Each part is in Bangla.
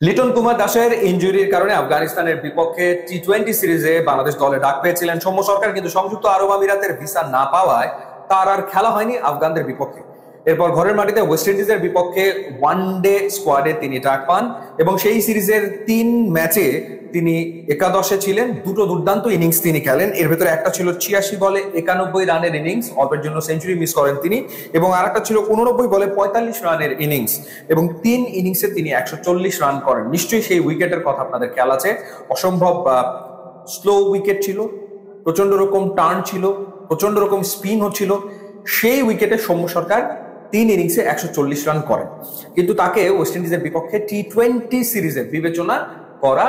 লিটন কুমার দাসের ইনজুরির কারণে আফগানিস্তানের বিপক্ষে টি-20 সিরিজে বাংলাদেশ দলে ডাক পেয়েছিলেন সৌম্য সরকার, কিন্তু সংযুক্ত আরব আমিরাতের ভিসা না পাওয়ায় তার আর খেলা হয়নি আফগানদের বিপক্ষে। এরপর ঘরের মাটিতে ওয়েস্ট ইন্ডিজের বিপক্ষে ওয়ানডে স্কোয়াডে তিনি ডাক পান এবং সেই সিরিজের 3 ম্যাচে তিনি একাদশে ছিলেন। দুটো দুর্দান্ত ইনিংস তিনি খেলেন, এর ভেতরে একটা ছিল 86 বলে 91 রানের ইনিংস, অল্পের জন্য সেঞ্চুরি মিস করেন তিনি, এবং আরেকটা ছিল 89 বলে 45 রানের ইনিংস, এবং 3 ইনিংসে তিনি 140 রান করেন। নিশ্চয়ই সেই উইকেটের কথা আপনাদের খেয়াল আছে। অসম্ভব স্লো উইকেট ছিল, প্রচন্ড রকম টার্ন ছিল, প্রচন্ড রকম স্পিন হচ্ছিল। সেই উইকেটে সৌম্য সরকার 3 ইনিংসে 140 রান করেন, কিন্তু তাকে ওয়েস্ট ইন্ডিজের বিপক্ষে টি-20 সিরিজে বিবেচনা করা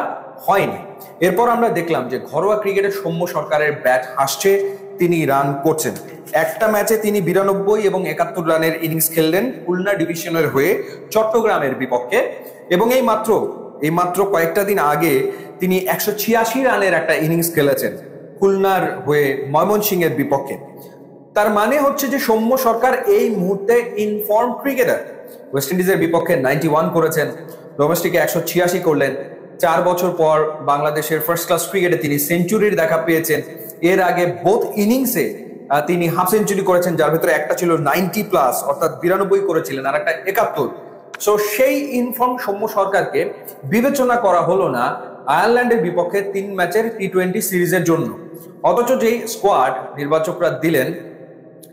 হয়নি। এরপর আমরা দেখলাম যে ঘরোয়া ক্রিকেটে সৌম্য সরকারের ব্যাট হাসছে, তিনি রান করছেন। একটা ম্যাচে তিনি 92 এবং 71 রানের ইনিংস খেললেন খুলনা ডিভিশনের হয়ে চট্টগ্রামের বিপক্ষে, এবং এই মাত্র কয়েকটা দিন আগে তিনি 186 রানের একটা ইনিংস খেলেছেন খুলনার হয়ে ময়মনসিংহের বিপক্ষে। তার মানে হচ্ছে যে সৌম্য সরকার এই মুহূর্তে ইনফর্ম ক্রিকেটার। ওয়েস্ট ইন্ডিজের বিপক্ষে 91 করেছেন, ডোমেস্টিকে 186 করলেন। 4 বছর পর বাংলাদেশের ফার্স্ট ক্লাস ক্রিকেটে তিনি সেঞ্চুরির দেখা পেয়েছেন। এর আগে বোথ ইনিংসে তিনি হাফ সেঞ্চুরি করেছেন, যার ভিতরে একটা ছিল 90+, অর্থাৎ 92 করেছিলেন, আর একটা 71। সো সেই ইনফর্ম সৌম্য সরকারকে বিবেচনা করা হলো না আয়ারল্যান্ডের বিপক্ষে 3 ম্যাচের টি-20 সিরিজের জন্য। অথচ যেই স্কোয়াড নির্বাচকরা দিলেন,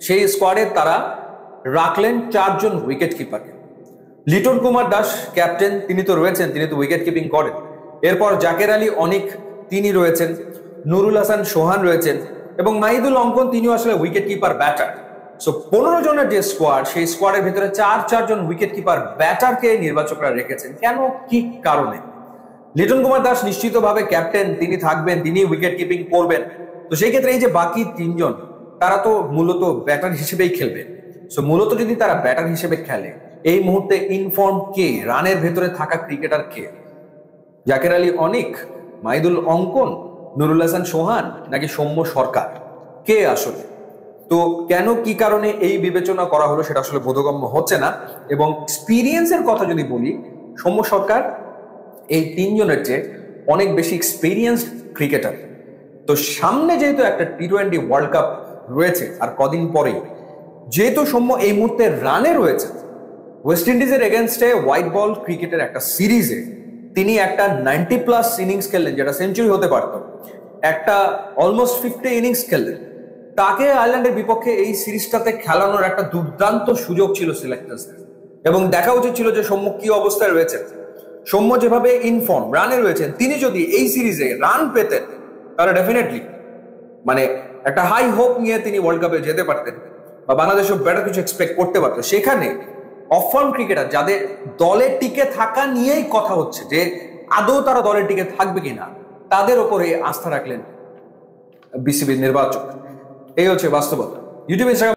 সেই স্কোয়াডে তারা রাখলেন 4 জন উইকেট কিপারকে। লিটন কুমার দাস ক্যাপ্টেন, তিনি তো রয়েছেন, তিনি তো উইকেট কিপিং করেন। এরপর জাকের আলী অনিক তিনি রয়েছেন, নুরুল হাসান সোহান রয়েছেন, এবং মাহিদুল অঙ্কন তিনিও আসলে উইকেট কিপার ব্যাটার। সো 15 জনের যে স্কোয়াড, সেই স্কোয়াডের ভিতরে 4 জন উইকেট কিপার ব্যাটারকে নির্বাচকরা রেখেছেন। কেন, কি কারণে? লিটন কুমার দাস নিশ্চিতভাবে ক্যাপ্টেন, তিনি থাকবেন, তিনি উইকেট কিপিং করবেন। তো সেই ক্ষেত্রে এই যে বাকি 3 জন, তারা তো মূলত ব্যাটার হিসেবেই খেলবে। সো মূলত যদি তারা ব্যাটার হিসেবে খেলে, এই মুহূর্তে ইনফর্ম কে, রানের ভেতরে থাকা ক্রিকেটার কে? জাকের আলী অনিক, মাহিদুল অঙ্কন, নুরুল হাসান সোহান, নাকি সৌম্য সরকার? কে আসলে? তো কেন, কি কারণে এই বিবেচনা করা হলো সেটা আসলে বোধগম্য হচ্ছে না। এবং এক্সপিরিয়েন্সের কথা যদি বলি, সৌম্য সরকার এই 3 জনের চেয়ে অনেক বেশি এক্সপিরিয়েন্সড ক্রিকেটার। তো সামনে যেহেতু একটা টি-20 ওয়ার্ল্ড কাপ রয়েছে আর কদিন পরেই, যেহেতু সৌম্য এই মুহূর্তে রানে রয়েছে, ওয়েস্ট ইন্ডিজের এগেনস্টে হোয়াইট বল ক্রিকেটের একটা সিরিজে তিনি একটা 90+ ইনিংস খেললেন, যেটা সেঞ্চুরি হতে পারত, একটা অলমোস্ট 50 ইনিংস খেললেন। তাকে আয়ারল্যান্ডের বিপক্ষে এই সিরিজটাতে খেলানোর একটা দুর্দান্ত সুযোগ ছিল সিলেক্টার্সদের, এবং দেখা উচিত ছিল যে সৌম্য কি অবস্থায় রয়েছে। সৌম্য যেভাবে ইনফর্ম রানে রয়েছেন, তিনি যদি এই সিরিজে রান পেতেন, তাহলে ডেফিনেটলি মানে একটা হাই হোপ নিয়ে তিনি ওয়ার্ল্ড কাপে যেতে পারতেন, বা বাংলাদেশও বেটার কিছু এক্সপেক্ট করতে পারতো। সেখানে অফ ফর্ম ক্রিকেটার, যাদের দলে টিকে থাকা নিয়েই কথা হচ্ছে যে আদৌ তারা দলে টিকে থাকবে কিনা, তাদের ওপরে আস্থা রাখলেন বিসিবির নির্বাচক। এই হচ্ছে বাস্তবতা। YouTube, Instagram